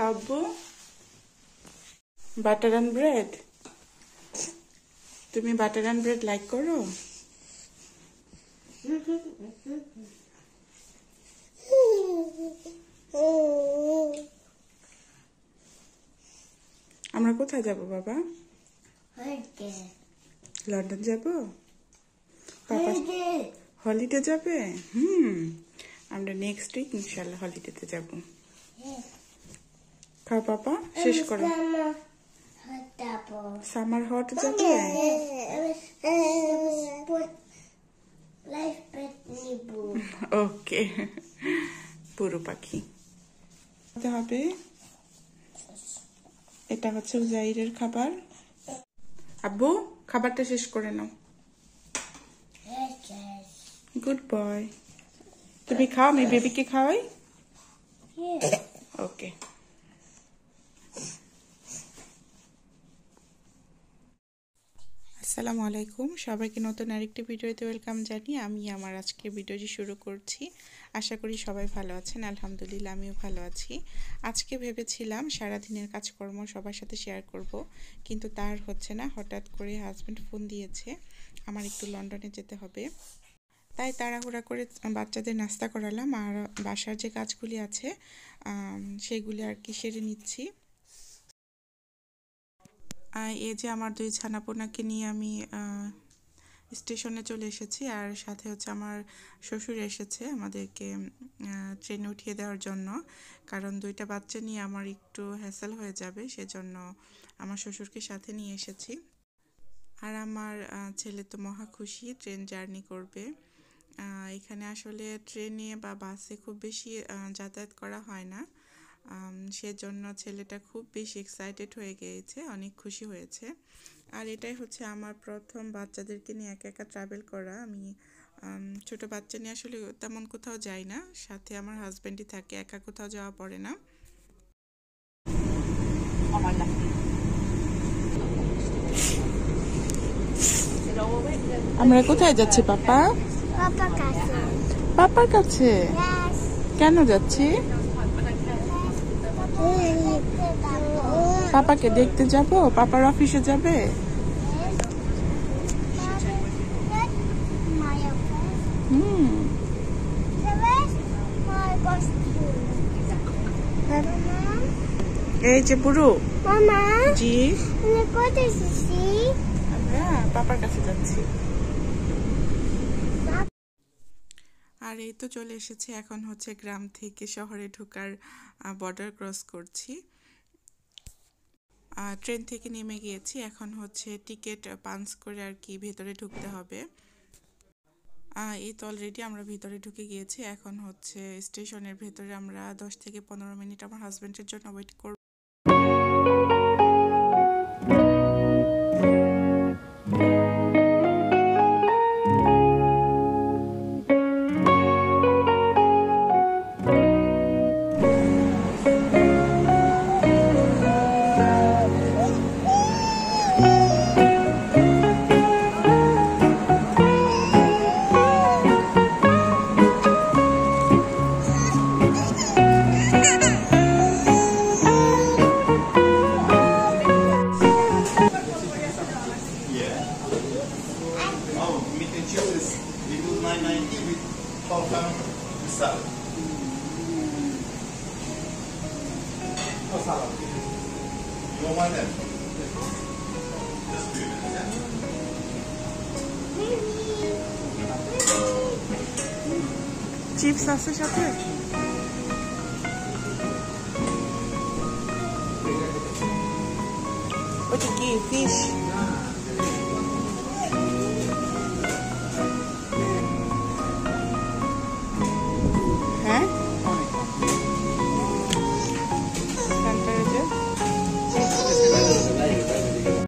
খাবো? Butter and bread. তুমি butter and bread like করো? আমরা কোথায় যাব বাবা? লন্ডন যাব? হলিডে যাবে? আমরা নেক্সট উইক ইনশাল্লাহ হলিডেতে যাব। খাও পাপা, শেষ করো। সামার হট যাবে? ওকে, পুরো পাখি হবে। এটা হচ্ছে উজাইরের খাবার। আব্বু, খাবারটা শেষ করে নাও। Good boy. তুমি খাও, আমি বেবিকে খাওয়াই। ওকে। আসসালামু আলাইকুম, সবাইকে নতুন আরেকটি ভিডিওতে ওয়েলকাম জানিয়ে আমি আমার আজকের ভিডিওটি শুরু করছি। আশা করি সবাই ভালো আছেন। আলহামদুলিল্লাহ আমিও ভালো আছি। আজকে ভেবেছিলাম সারাদিনের কাজকর্ম সবার সাথে শেয়ার করব, কিন্তু তার হচ্ছে না। হঠাৎ করে হাজব্যান্ড ফোন দিয়েছে আমার একটু লন্ডনে যেতে হবে, তাই তাড়াহুড়া করে বাচ্চাদের নাস্তা করালাম আর বাসার যে কাজগুলি আছে সেগুলি আর কি সেরে নিচ্ছি। এই যে আমার দুই ছানাপোনাকে নিয়ে আমি স্টেশনে চলে এসেছি, আর সাথে হচ্ছে আমার শ্বশুর এসেছে আমাদেরকে ট্রেনে উঠিয়ে দেওয়ার জন্য, কারণ দুইটা বাচ্চা নিয়ে আমার একটু হ্যাসেল হয়ে যাবে, সেজন্য আমার শ্বশুরকে সাথে নিয়ে এসেছি। আর আমার ছেলে তো মহা খুশি, ট্রেন জার্নি করবে। এখানে আসলে ট্রেনে বা বাসে খুব বেশি যাতায়াত করা হয় না, সেজন্য ছেলেটা খুব বেশি এক্সাইটেড হয়ে গিয়েছে, অনেক খুশি হয়েছে। আর এটাই হচ্ছে আমার প্রথম বাচ্চাদেরকে নিয়ে একা একা ট্রাভেল করা। আমি ছোট বাচ্চা নিয়ে আসলে তেমন কোথাও যাই না, সাথে আমার হাজব্যান্ডই থাকে, একা কোথাও যাওয়া পড়ে না। আমরা কোথায় যাচ্ছি পাপা? পাপার কাছে। কেন যাচ্ছি? পাপাকে দেখতে যাব, পাপার অফিসে যাবে। এই যে বুড়ো মামা, জি আমরা পাপার কাছে যাচ্ছি। আর এই তো চলে এসেছি, এখন হচ্ছে গ্রাম থেকে শহরে ঢোকার বর্ডার ক্রস করছি। ট্রেন থেকে নেমে গিয়েছি, এখন হচ্ছে টিকিট পাঞ্চ করে আর কি ভেতরে ঢুকতে হবে। এই তো অলরেডি আমরা ভিতরে ঢুকে গিয়েছি। এখন হচ্ছে স্টেশনের ভেতরে আমরা 10 থেকে 15 মিনিট আমার হাজব্যান্ডের জন্য ওয়েট করব। চিপস আছে সাথে? ওটা কি ফিশ?